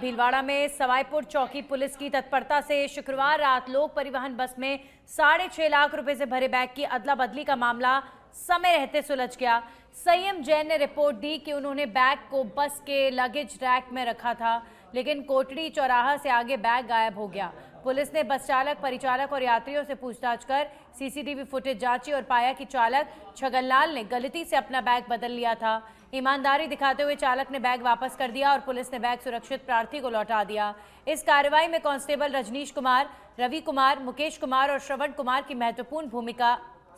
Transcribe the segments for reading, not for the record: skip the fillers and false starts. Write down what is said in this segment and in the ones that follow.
भीलवाड़ा में सवाईपुर चौकी पुलिस की तत्परता से शुक्रवार रात लोक परिवहन बस में 6.5 लाख रुपए से भरे बैग की अदला बदली का मामला समय रहते सुलझ गया। संयम जैन ने रिपोर्ट दी कि उन्होंने बैग को बस के लगेज रैक में रखा था, लेकिन कोटड़ी चौराहा से आगे बैग गायब हो गया। पुलिस ने बस चालक, परिचालक और यात्रियों से पूछताछ कर सीसीटीवी फुटेज जांची और पाया कि चालक छगनलाल ने गलती से अपना बैग बदल लिया था। ईमानदारी दिखाते हुए चालक ने बैग वापस कर दिया और पुलिस ने बैग सुरक्षित प्रार्थी को लौटा दिया। इस कार्रवाई में कांस्टेबल रजनीश कुमार, रवि कुमार, मुकेश कुमार और श्रवण कुमार की महत्वपूर्ण भूमिका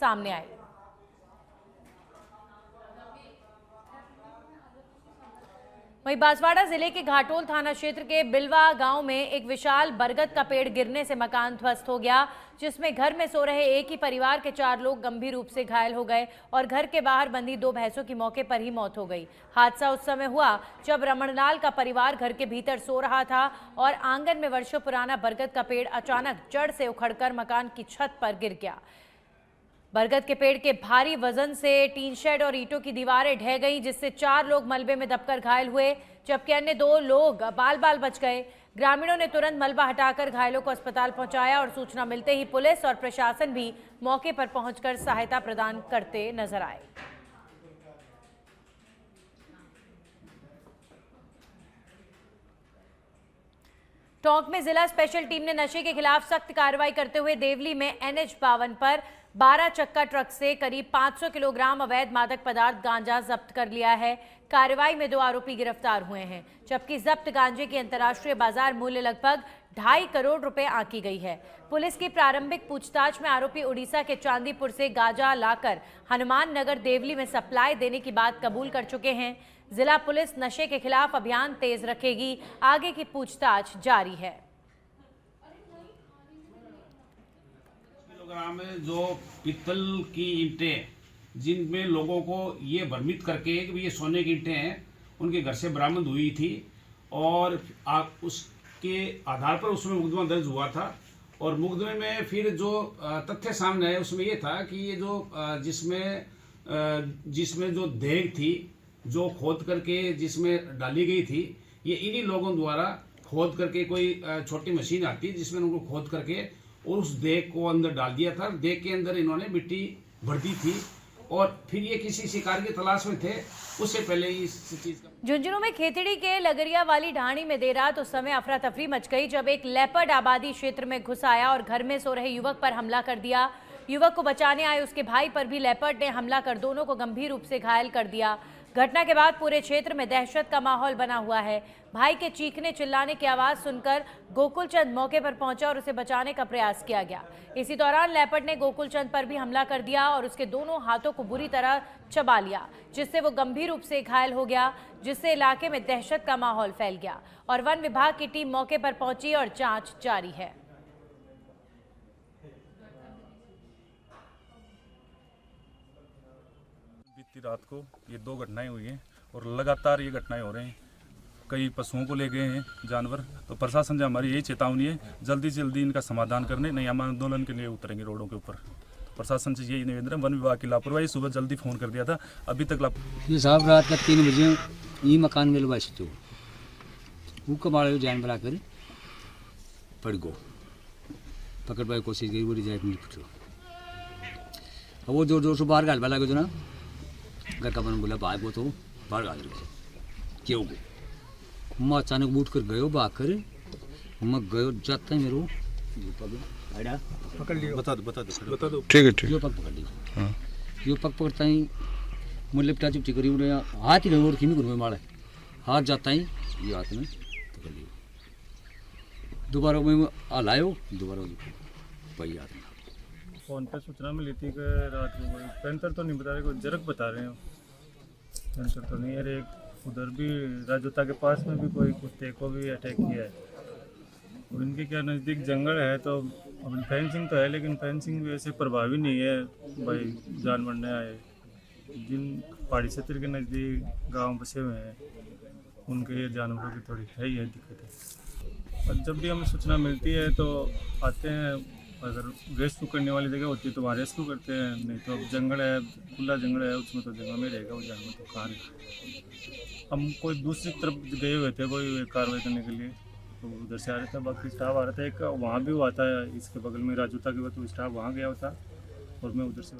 सामने आई। वहीं बांसवाड़ा जिले के घाटोल थाना क्षेत्र के बिलवा गांव में एक विशाल बरगद का पेड़ गिरने से मकान ध्वस्त हो गया, जिसमें घर में सो रहे एक ही परिवार के 4 लोग गंभीर रूप से घायल हो गए और घर के बाहर बंधी 2 भैंसों की मौके पर ही मौत हो गई। हादसा उस समय हुआ जब रमणलाल का परिवार घर के भीतर सो रहा था और आंगन में वर्षों पुराना बरगद का पेड़ अचानक जड़ से उखड़कर मकान की छत पर गिर गया। बरगद के पेड़ के भारी वजन से टीन शेड और ईंटों की दीवारें ढह गईं, जिससे 4 लोग मलबे में दबकर घायल हुए, जबकि अन्य 2 लोग बाल बच गए। ग्रामीणों ने तुरंत मलबा हटाकर घायलों को अस्पताल पहुंचाया और सूचना मिलते ही पुलिस और प्रशासन भी मौके पर पहुंचकर सहायता प्रदान करते नजर आए। टोंक में जिला स्पेशल टीम ने नशे के खिलाफ सख्त कार्रवाई करते हुए देवली में NH-52 पर 12 चक्का ट्रक से करीब 500 किलोग्राम अवैध मादक पदार्थ गांजा जब्त कर लिया है। कार्रवाई में 2 आरोपी गिरफ्तार हुए हैं, जबकि जब्त गांजे की अंतर्राष्ट्रीय बाजार मूल्य लगभग 2.5 करोड़ रुपए आंकी गई है। पुलिस की प्रारंभिक पूछताछ में आरोपी उड़ीसा के चांदीपुर से गांजा लाकर हनुमान नगर देवली में सप्लाई देने की बात कबूल कर चुके हैं। जिला पुलिस नशे के खिलाफ अभियान तेज रखेगी, आगे की पूछताछ जारी है। किलोग्राम में जो पित्तल की ईंटें, जिनमें लोगों को ये भ्रमित करके कि ये सोने की ईंटें हैं, उनके घर से बरामद हुई थी और उसके आधार पर उसमें मुकदमा दर्ज हुआ था। और मुकदमे में फिर जो तथ्य सामने आए उसमें ये था कि ये जो जिसमें जो देग थी, जो खोद करके जिसमें डाली गई थी, ये इन्हीं लोगों द्वारा खोद करके, कोई छोटी मशीन आती है जिसमें उनको खोद करके और उस देग को अंदर डाल दिया था। देग के अंदर इन्होंने मिट्टी भर दी थी और फिर ये किसी शिकार की तलाश में थे, उससे पहले ही इस चीज का। झुंझुनू में खेतड़ी के लगरिया वाली ढाणी में देर रात उस समय अफरा तफरी मच गई जब एक लेपर्ड आबादी क्षेत्र में घुस आया और घर में सो रहे युवक पर हमला कर दिया। युवक को बचाने आए उसके भाई पर भी लेपर्ड ने हमला कर दोनों को गंभीर रूप से घायल कर दिया। घटना के बाद पूरे क्षेत्र में दहशत का माहौल बना हुआ है। भाई के चीखने चिल्लाने की आवाज सुनकर गोकुलचंद मौके पर पहुंचा और उसे बचाने का प्रयास किया गया। इसी दौरान लेपर्ड ने गोकुलचंद पर भी हमला कर दिया और उसके दोनों हाथों को बुरी तरह चबा लिया, जिससे वो गंभीर रूप से घायल हो गया, जिससे इलाके में दहशत का माहौल फैल गया और वन विभाग की टीम मौके पर पहुंची और जांच जारी है। बीती रात को ये 2 घटनाएं हुई हैं और लगातार ये घटनाएं हो रही हैं। कई पशुओं को ले गए हैं जानवर, तो प्रशासन से हमारी यही चेतावनी है, जल्दी से जल्दी इनका समाधान करने, नहीं हम आंदोलन के लिए उतरेंगे रोडों के ऊपर। प्रशासन से यही निवेदन है। वन विभाग की लापरवाही, सुबह जल्दी फ़ोन कर दिया था, अभी तक ये साहब रात का 3 बजे ये मकान में लवास तो वो कबाड़े जान बना कर पड़ गो पकड़ पाए कोशिश की, वो रिजाइट नहीं पूछो। अब वो जोर जोर से बाहर गाल लगे तो ना घर का बन बोला भाई वो तो बाहर गाल रहे क्यों गो। मैं अचानक उठ कर गयो भाग कर, मैं गयो जाता है मेरे पकड़ लियो, बता दो ठीक है। यो पग पकड़ लियो, यो पग पकड़ता ही मुझे लिपटा चिपटी करी उन्हें हाथ ही और खीमी गुरु मारे हाथ जाता ही ये हाथ में पकड़ लियो। दोबारा मैं हलायो, दोबारा वही हाथ में। फोन पर सूचना मिली थी कि रात को कोई पेंटर तो नहीं बता रहे, कोई जरक बता रहे हैं, पेंटर तो नहीं। अरे उधर भी राजोता के पास में भी कोई कुत्ते को भी अटैक किया है और इनके क्या नज़दीक जंगल है, तो अब फेंसिंग तो है लेकिन फेंसिंग भी ऐसे प्रभावी नहीं है भाई जानवर न आए। जिन पहाड़ी क्षेत्र के नज़दीक गांव बसे हुए हैं उनके ये जानवरों की थोड़ी है ही है दिक्कत है। और जब भी हमें सूचना मिलती है तो आते हैं, अगर रेस्क्यू करने वाली जगह होती है तो वहाँ रेस्क्यू करते हैं, नहीं तो अब जंगल है, खुला जंगल है, उसमें तो जंगल में रहेगा वो जानवर, तो कहाँ रहेगा। हम कोई दूसरी तरफ गए हुए थे कोई कार्रवाई करने के लिए, तो उधर से आ रहे थे, बाकी स्टाफ आ रहा था। एक वहाँ भी हुआ था इसके बगल में राजूता के, तो स्टाफ वहाँ गया था और मैं उधर से।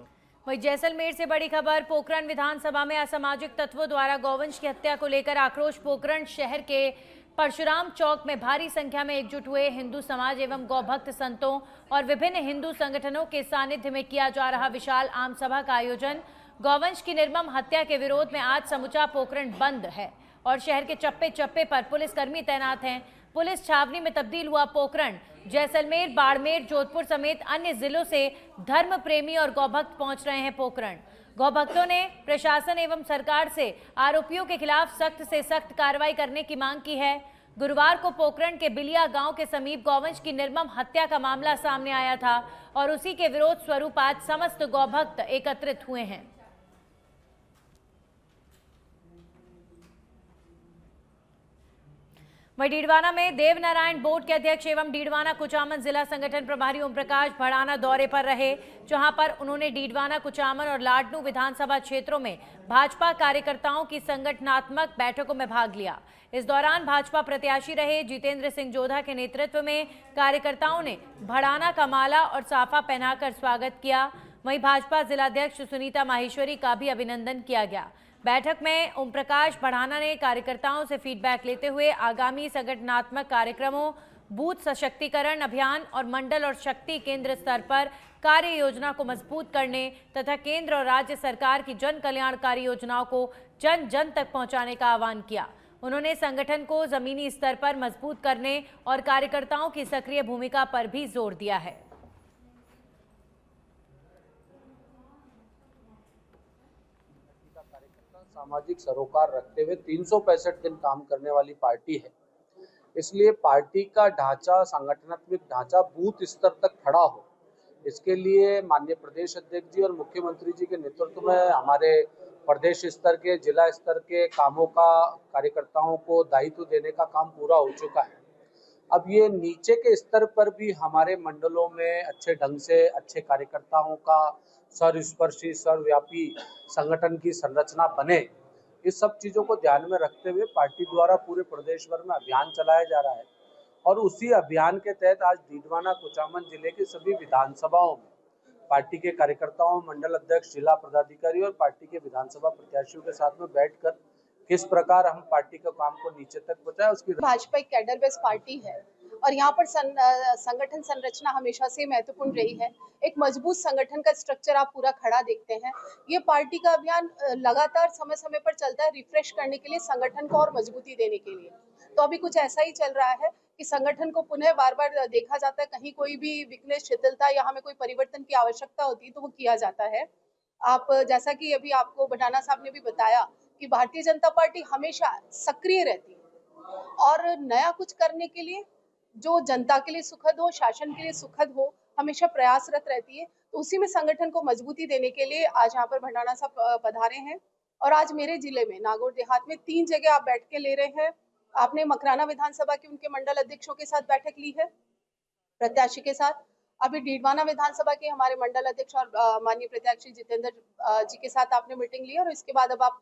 वहीं जैसलमेर से बड़ी खबर, पोखरण विधानसभा में असामाजिक तत्वों द्वारा गौवंश की हत्या को लेकर आक्रोश। पोखरण शहर के परशुराम चौक में भारी संख्या में एकजुट हुए हिंदू समाज एवं गौभक्त संतों और विभिन्न हिंदू संगठनों के सानिध्य में किया जा रहा विशाल आम सभा का आयोजन। गौवंश की निर्मम हत्या के विरोध में आज समूचा पोखरण बंद है और शहर के चप्पे चप्पे पर पुलिसकर्मी तैनात हैं। पुलिस छावनी में तब्दील हुआ पोखरण। जैसलमेर, बाड़मेर, जोधपुर समेत अन्य जिलों से धर्म प्रेमी और गौभक्त पहुंच रहे हैं पोखरण। गौभक्तों ने प्रशासन एवं सरकार से आरोपियों के खिलाफ सख्त से सख्त कार्रवाई करने की मांग की है। गुरुवार को पोखरण के बिलिया गांव के समीप गौवंश की निर्मम हत्या का मामला सामने आया था और उसी के विरोध स्वरूप आज समस्त गौभक्त एकत्रित हुए हैं। वहीं डीडवाना में देवनारायण बोर्ड के अध्यक्ष एवं डीडवाना कुचामन जिला संगठन प्रभारी ओम प्रकाश भड़ाना दौरे पर रहे, जहां पर उन्होंने डीडवाना, कुचामन और लाडनू विधानसभा क्षेत्रों में भाजपा कार्यकर्ताओं की संगठनात्मक बैठकों में भाग लिया। इस दौरान भाजपा प्रत्याशी रहे जितेंद्र सिंह जोधा के नेतृत्व में कार्यकर्ताओं ने भड़ाना का माला और साफा पहनाकर स्वागत किया। वहीं भाजपा जिलाध्यक्ष सुनीता माहेश्वरी का भी अभिनंदन किया गया। बैठक में ओम प्रकाश भड़ाना ने कार्यकर्ताओं से फीडबैक लेते हुए आगामी संगठनात्मक कार्यक्रमों, बूथ सशक्तिकरण अभियान और मंडल और शक्ति केंद्र स्तर पर कार्य योजना को मजबूत करने तथा केंद्र और राज्य सरकार की जन कल्याणकारी योजनाओं को जन जन तक पहुंचाने का आह्वान किया। उन्होंने संगठन को जमीनी स्तर पर मजबूत करने और कार्यकर्ताओं की सक्रिय भूमिका पर भी जोर दिया है। सामाजिक सरोकार रखते हुए 365 दिन काम करने वाली पार्टी है, इसलिए पार्टी का ढांचा, संगठनात्मक ढांचा बूथ स्तर तक खड़ा हो, इसके लिए माननीय प्रदेश अध्यक्ष जी और मुख्यमंत्री जी के नेतृत्व में हमारे प्रदेश स्तर के, जिला स्तर के कामों का कार्यकर्ताओं को दायित्व देने का काम पूरा हो चुका है। अब ये नीचे के स्तर पर भी हमारे मंडलों में अच्छे ढंग से अच्छे कार्यकर्ताओं का सर्वस्पर्शी, सर्वव्यापी संगठन की संरचना बने, इस सब चीजों को ध्यान में रखते हुए पार्टी द्वारा पूरे प्रदेश भर में अभियान चलाया जा रहा है। और उसी अभियान के तहत आज डीडवाना, कुचामन जिले के सभी विधानसभाओं में पार्टी के कार्यकर्ताओं, मंडल अध्यक्ष, जिला पदाधिकारी और पार्टी के विधानसभा प्रत्याशियों के साथ में बैठकर किस प्रकार हम पार्टी का काम को नीचे तक पहुंचाए उसकी। भाजपा एक कैडर बेस पार्टी है और यहाँ पर संगठन संरचना हमेशा से महत्वपूर्ण रही है। एक मजबूत संगठन का स्ट्रक्चर आप पूरा खड़ा देखते हैं। ये पार्टी का अभियान लगातार समय समय पर चलता है, रिफ्रेश करने के लिए, संगठन को और मजबूती देने के लिए। तो अभी कुछ ऐसा ही चल रहा है कि संगठन को पुनः बार बार देखा जाता है, कहीं कोई भी वीकनेस, शिथिलता या हमें कोई परिवर्तन की आवश्यकता होती है तो वो किया जाता है। आप जैसा कि अभी आपको भड़ाना साहब ने भी बताया कि भारतीय जनता पार्टी हमेशा सक्रिय रहती है और नया कुछ करने के लिए, जो जनता के लिए सुखद हो, शासन के लिए सुखद हो, हमेशा प्रयासरत रहती है। तो उसी में संगठन को मजबूती देने के लिए आज यहाँ पर भड़ाना साहब पधारे हैं। और आज मेरे जिले में नागौर देहात में 3 जगह आप बैठ के ले रहे हैं। आपने मकराना विधानसभा के उनके मंडल अध्यक्षों के साथ बैठक ली है, प्रत्याशी के साथ। अभी डीडवाना विधानसभा के हमारे मंडल अध्यक्ष और माननीय प्रत्याशी जितेंद्र जी के साथ आपने मीटिंग ली और इसके बाद अब आप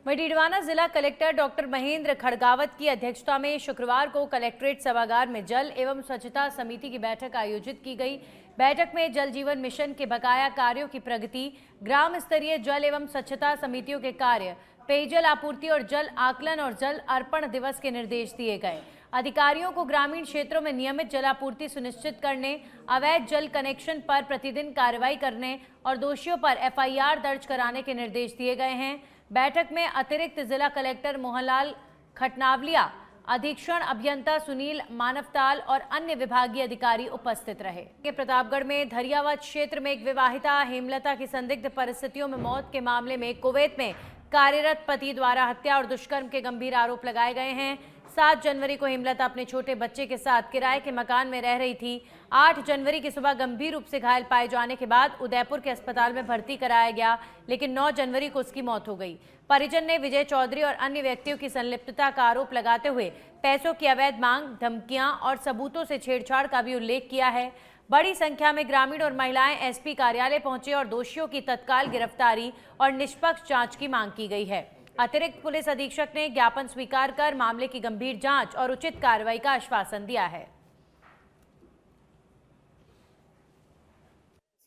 वहीं डीडवाना जिला कलेक्टर डॉक्टर महेंद्र खड़गावत की अध्यक्षता में शुक्रवार को कलेक्ट्रेट सभागार में जल एवं स्वच्छता समिति की बैठक आयोजित की गई। बैठक में जल जीवन मिशन के बकाया कार्यों की प्रगति, ग्राम स्तरीय जल एवं स्वच्छता समितियों के कार्य, पेयजल आपूर्ति और जल आकलन और जल अर्पण दिवस के निर्देश दिए गए। अधिकारियों को ग्रामीण क्षेत्रों में नियमित जलापूर्ति सुनिश्चित करने, अवैध जल कनेक्शन पर प्रतिदिन कार्रवाई करने और दोषियों पर एफआईआर दर्ज कराने के निर्देश दिए गए हैं। बैठक में अतिरिक्त जिला कलेक्टर मोहनलाल खटनावलिया, अधीक्षण अभियंता सुनील मानवताल और अन्य विभागीय अधिकारी उपस्थित रहे। प्रतापगढ़ में धरियावाद क्षेत्र में एक विवाहिता हेमलता की संदिग्ध परिस्थितियों में मौत के मामले में कुवैत में कार्यरत पति द्वारा हत्या और दुष्कर्म के गंभीर आरोप लगाए गए हैं। 7 जनवरी को हेमलता अपने छोटे बच्चे के साथ किराए के मकान में रह रही थी। 8 जनवरी की सुबह गंभीर रूप से घायल पाए जाने के बाद उदयपुर के अस्पताल में भर्ती कराया गया, लेकिन 9 जनवरी को उसकी मौत हो गई। परिजन ने विजय चौधरी और अन्य व्यक्तियों की संलिप्तता का आरोप लगाते हुए पैसों की अवैध मांग, धमकियां और सबूतों से छेड़छाड़ का भी उल्लेख किया है। बड़ी संख्या में ग्रामीण और महिलाएं एसपी कार्यालय पहुंचे और दोषियों की तत्काल गिरफ्तारी और निष्पक्ष जांच की मांग की गई है। अतिरिक्त पुलिस अधीक्षक ने ज्ञापन स्वीकार कर मामले की गंभीर जांच और उचित कार्रवाई का आश्वासन दिया है।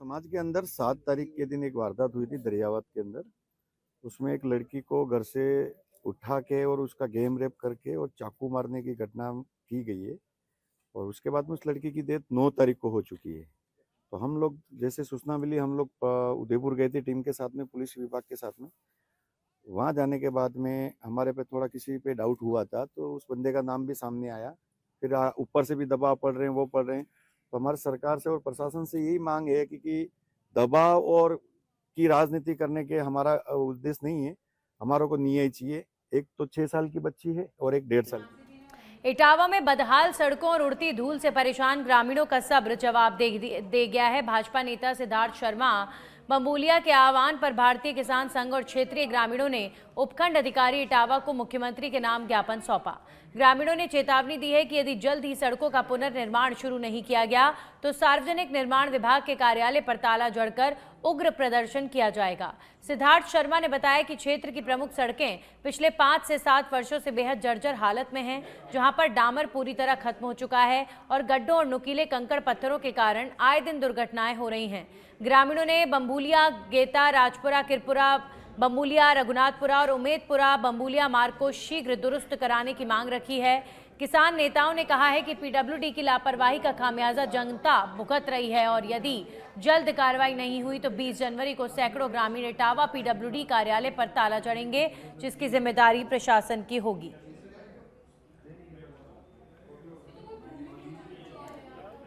समाज के अंदर 7 तारीख के दिन एक वारदात हुई थी दरियावत के अंदर। उसमें एक लड़की को घर से उठा के और उसका गैंग रेप करके और चाकू मारने की घटना की गई है और उसके बाद में उस लड़की की डेथ 9 तारीख को हो चुकी है। तो हम लोग जैसे सूचना मिली, हम लोग उदयपुर गए थे टीम के साथ में, पुलिस विभाग के साथ में। वहाँ जाने के बाद में हमारे पे थोड़ा किसी पे डाउट हुआ था, तो उस बंदे का नाम भी सामने आया। फिर ऊपर से भी दबाव पड़ रहे हैं, वो पड़ रहे हैं। तो हमारी सरकार से और प्रशासन से यही मांग है कि दबाव और की राजनीति करने के हमारा उद्देश्य नहीं है। हमारों को न्याय चाहिए। एक तो 6 साल की बच्ची है और एक 1.5 साल की। इटावा में बदहाल सड़कों और उड़ती धूल से परेशान ग्रामीणों का सब्र जवाब दे गया है। भाजपा नेता सिद्धार्थ शर्मा बम्बूलिया के आह्वान पर भारतीय किसान संघ और क्षेत्रीय ग्रामीणों ने उपखंड अधिकारी इटावा को मुख्यमंत्री के नाम ज्ञापन सौंपा। ग्रामीणों ने चेतावनी दी है कि यदि जल्द ही सड़कों का पुनर्निर्माण शुरू नहीं किया गया तो सार्वजनिक निर्माण विभाग के कार्यालय पर ताला जड़कर उग्र प्रदर्शन किया जाएगा। सिद्धार्थ शर्मा ने बताया कि क्षेत्र की प्रमुख सड़कें पिछले 5 से 7 वर्षों से बेहद जर्जर हालत में हैं, जहां पर डामर पूरी तरह खत्म हो चुका है और गड्ढों और नुकीले कंकड़ पत्थरों के कारण आए दिन दुर्घटनाएं हो रही हैं। ग्रामीणों ने बम्बूलिया, गेता, राजपुरा, किरपुरा, बम्बूलिया, रघुनाथपुरा और उमेदपुरा बम्बूलिया मार्ग को शीघ्र दुरुस्त कराने की मांग रखी है। किसान नेताओं ने कहा है कि पीडब्ल्यूडी की लापरवाही का खामियाजा जनता भुगत रही है और यदि जल्द कार्रवाई नहीं हुई तो 20 जनवरी को सैकड़ों ग्रामीण इटावा पीडब्ल्यूडी कार्यालय पर ताला जड़ेंगे, जिसकी जिम्मेदारी प्रशासन की होगी।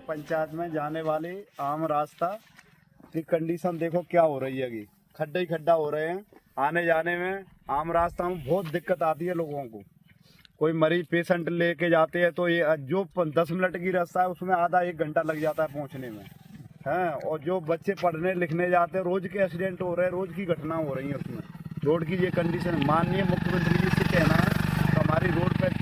पंचायत में जाने वाली आम रास्ता की कंडीशन देखो क्या हो रही है। खड्डे ही खड्डा हो रहे हैं। आने जाने में आम रास्ता में बहुत दिक्कत आती है लोगों को। कोई मरीज पेशेंट लेके जाते हैं तो ये जो 10 मिनट की रास्ता है उसमें आधा 1 घंटा लग जाता है पहुंचने में, हैं। और जो बच्चे पढ़ने लिखने जाते हैं, रोज के एक्सीडेंट हो रहे हैं, रोज की घटना हो रही है उसमें। रोड की ये कंडीशन माननीय मुख्यमंत्री जी से कहना है तो हमारी रोड पर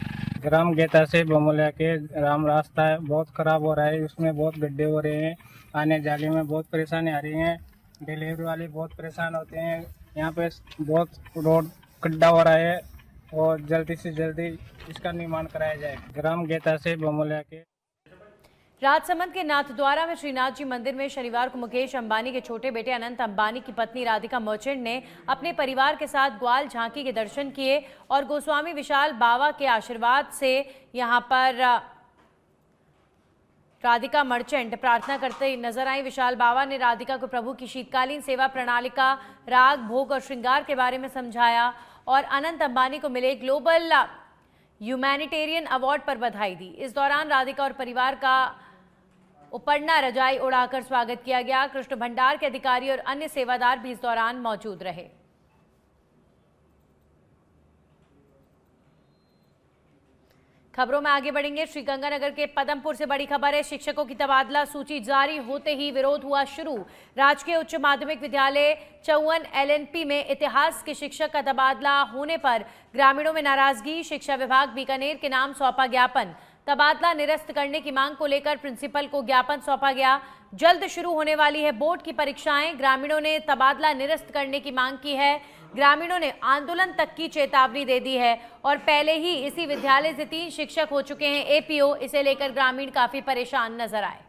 ग्राम गेता से बमोलिया के राम रास्ता है, बहुत खराब हो रहा है। उसमें बहुत गड्ढे हो रहे हैं, आने जाने में बहुत परेशानी आ रही है। डिलीवरी वाले बहुत परेशान होते हैं। यहाँ पे बहुत रोड गड्ढा हो रहा है और जल्दी से जल्दी इसका निर्माण कराया जाए। ग्राम गेता से बमोलिया के। राजसमंद के नाथद्वारा में श्रीनाथ जी मंदिर में शनिवार को मुकेश अंबानी के छोटे बेटे अनंत अंबानी की पत्नी राधिका मर्चेंट ने अपने परिवार के साथ ग्वाल झांकी के दर्शन किए और गोस्वामी विशाल बाबा के आशीर्वाद से यहां पर राधिका मर्चेंट प्रार्थना करते नजर आई। विशाल बाबा ने राधिका को प्रभु की शीतकालीन सेवा प्रणालिका, राग, भोग और श्रृंगार के बारे में समझाया और अनंत अंबानी को मिले ग्लोबल ह्यूमैनिटेरियन अवार्ड पर बधाई दी। इस दौरान राधिका और परिवार का उपरना रजाई उड़ाकर स्वागत किया गया। कृष्ण भंडार के अधिकारी और अन्य सेवादार भी इस दौरान मौजूद रहे। खबरों में आगे बढ़ेंगे। श्रीगंगानगर के पदमपुर से बड़ी खबर है। शिक्षकों की तबादला सूची जारी होते ही विरोध हुआ शुरू। राजकीय उच्च माध्यमिक विद्यालय 54 LNP में इतिहास के शिक्षक का तबादला होने पर ग्रामीणों में नाराजगी। शिक्षा विभाग बीकानेर के नाम सौंपा ज्ञापन। तबादला निरस्त करने की मांग को लेकर प्रिंसिपल को ज्ञापन सौंपा गया। जल्द शुरू होने वाली है बोर्ड की परीक्षाएं। ग्रामीणों ने तबादला निरस्त करने की मांग की है। ग्रामीणों ने आंदोलन तक की चेतावनी दे दी है और पहले ही इसी विद्यालय से 3 शिक्षक हो चुके हैं APO। इसे लेकर ग्रामीण काफी परेशान नजर आए।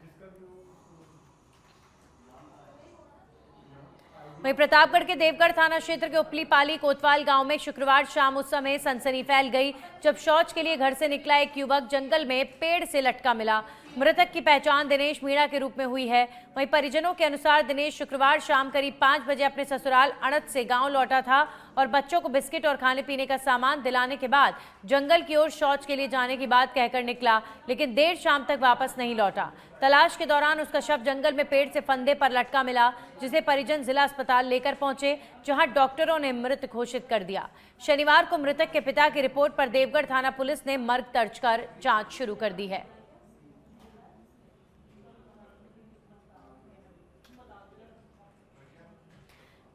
वहीं प्रतापगढ़ के देवगढ़ थाना क्षेत्र के उपली पाली कोतवाल गांव में शुक्रवार शाम उस समय सनसनी फैल गई जब शौच के लिए घर से निकला एक युवक जंगल में पेड़ से लटका मिला। मृतक की पहचान दिनेश मीणा के रूप में हुई है। वहीं परिजनों के अनुसार दिनेश शुक्रवार शाम करीब 5 बजे अपने ससुराल अड़त से गांव लौटा था और बच्चों को बिस्किट और खाने पीने का सामान दिलाने के बाद जंगल की ओर शौच के लिए जाने की बात कहकर निकला, लेकिन देर शाम तक वापस नहीं लौटा। तलाश के दौरान उसका शव जंगल में पेड़ से फंदे पर लटका मिला, जिसे परिजन जिला अस्पताल लेकर पहुंचे, जहां डॉक्टरों ने मृत घोषित कर दिया। शनिवार को मृतक के पिता की रिपोर्ट पर देवगढ़ थाना पुलिस ने मर्ग दर्ज कर जांच शुरू कर दी है।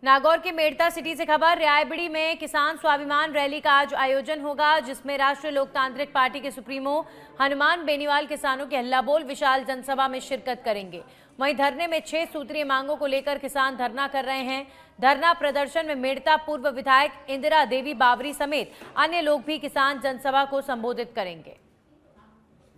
नागौर के मेड़ता सिटी से खबर, रायबड़ी में किसान स्वाभिमान रैली का आज आयोजन होगा, जिसमें राष्ट्रीय लोकतांत्रिक पार्टी के सुप्रीमो हनुमान बेनीवाल किसानों के हल्ला बोल विशाल जनसभा में शिरकत करेंगे। वहीं धरने में 6 सूत्रीय मांगों को लेकर किसान धरना कर रहे हैं। धरना प्रदर्शन में मेड़ता पूर्व विधायक इंदिरा देवी बावरी समेत अन्य लोग भी किसान जनसभा को संबोधित करेंगे।